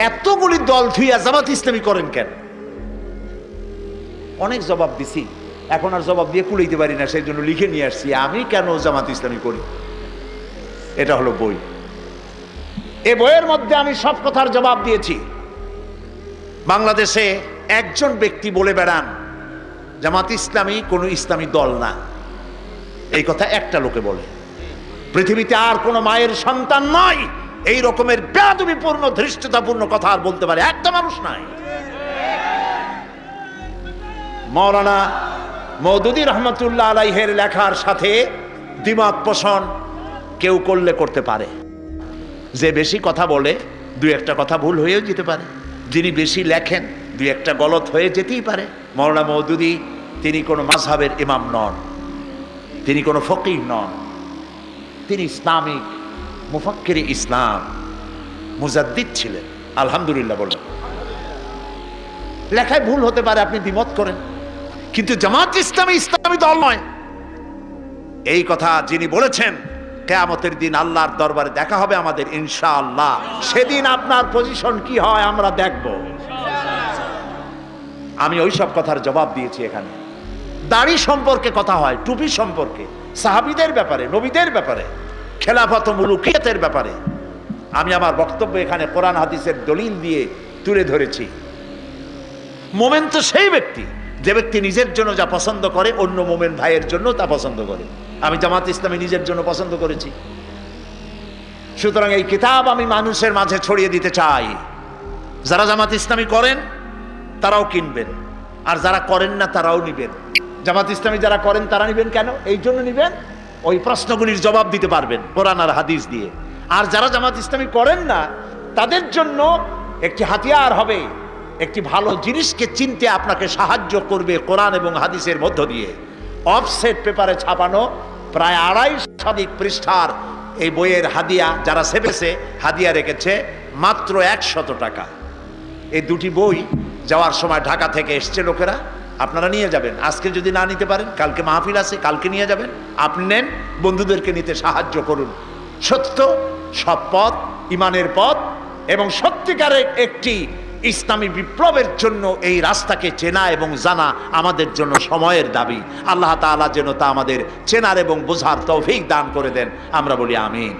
এতগুলি দল থুইয়া জামাত ইসলামী করেন কেন? অনেক জবাব দিছি, এখন আর জবাব দিয়ে কুলাইতে পারি না, সেই জন্য লিখে নিয়ে আসছি আমি কেন জামাত ইসলামী করি। এটা হলো বই। এই বইয়ের মধ্যে আমি সব কথার জবাব দিয়েছি। বাংলাদেশে একজন ব্যক্তি বলে বেড়ান জামাত ইসলামী কোনো ইসলামী দল না, এই কথা একটা লোকে বলে। পৃথিবীতে আর কোনো মায়ের সন্তান নয় এই রকমের বেয়াদবিপূর্ণ ধৃষ্টতাপূর্ণ কথা আর বলতে পারে একটা মানুষ নাই। মাওলানা মওদুদী রহমতুল্লাহ আলাইহির লেখার সাথে দ্বিমত পোষণ কেউ করলে করতে পারে। যে বেশি কথা বলে দুই একটা কথা ভুল হয়েও যেতে পারে, যিনি বেশি লেখেন দুই একটা গলত হয়ে যেতেই পারে। মাওলানা মওদুদী তিনি কোনো মাযহাবের ইমাম নন, তিনি কোনো ফকিহ নন, তিনি ইসলামিক মুফাক্কিরে ইসলাম মুজাদ্দিদ ছিলেন। আলহামদুলিল্লাহ বললেন। লেখায় ভুল হতে পারে, আপনি দ্বিমত করেন, কিন্তু জামাত ইসলামী ইসলামী দল নয় এই কথা যিনি বলেছেন কিয়ামতের দিন আল্লাহর দরবারে দেখা হবে আমাদের ইনশাআল্লাহ। সেদিন আপনার পজিশন কি হয় আমরা দেখব। আমি ওই সব কথার জবাব দিয়েছি। এখানে দাড়ি সম্পর্কে কথা হয়, টুপি সম্পর্কে, সাহাবীদের ব্যাপারে, নবীদের ব্যাপারে, খেলাফত ও মুলুকিয়াতের ব্যাপারে আমি আমার বক্তব্য এখানে কোরআন হাদিসের দলিল দিয়ে তুলে ধরেছি। মোমেন তো সেই ব্যক্তি যে ব্যক্তি নিজের জন্য যা পছন্দ করে অন্য মোমেন ভাইয়ের জন্য তা পছন্দ করে। আমি জামাত ইসলামী নিজের জন্য পছন্দ করেছি। সুতরাং এই কিতাব আমি মানুষের মাঝে ছড়িয়ে দিতে চাই। যারা জামাত ইসলামী করেন তারাও কিনবেন, আর যারা করেন না তারাও নিবেন। জামাত ইসলামী যারা করেন তারা নিবেন কেন? এই জন্য নিবেন ওই প্রশ্নগুলির জবাব দিতে পারবেন কোরআন আর হাদিস দিয়ে। আর যারা জামাত ইসলামী করেন না তাদের জন্য একটি হাতিয়ার হবে, একটি ভালো জিনিসকে চিনতে আপনাকে সাহায্য করবে কোরআন এবং হাদিসের মধ্য দিয়ে। অফসেট পেপারে ছাপানো প্রায় 250 পৃষ্ঠার এই বইয়ের হাদিয়া যারা সেপেছে হাদিয়া রেখেছে মাত্র 100 টাকা। এই দুটি বই যাওয়ার সময় ঢাকা থেকে এসছে লোকেরা, আপনারা নিয়ে যাবেন। আজকে যদি না নিতে পারেন কালকে মাহফিল আছে, কালকে নিয়ে যাবেন। আপনি নেন, বন্ধুদেরকে নিতে সাহায্য করুন। সত্য, সৎ পথ, ইমানের পথ এবং সত্যিকারের একটি ইসলামী বিপ্লবের জন্য এই রাস্তাকে চেনা এবং জানা আমাদের জন্য সময়ের দাবি। আল্লাহ তাআলা যেন তা আমাদের চেনার এবং বোঝার তৌফিক দান করে দেন। আমরা বলি আমিন।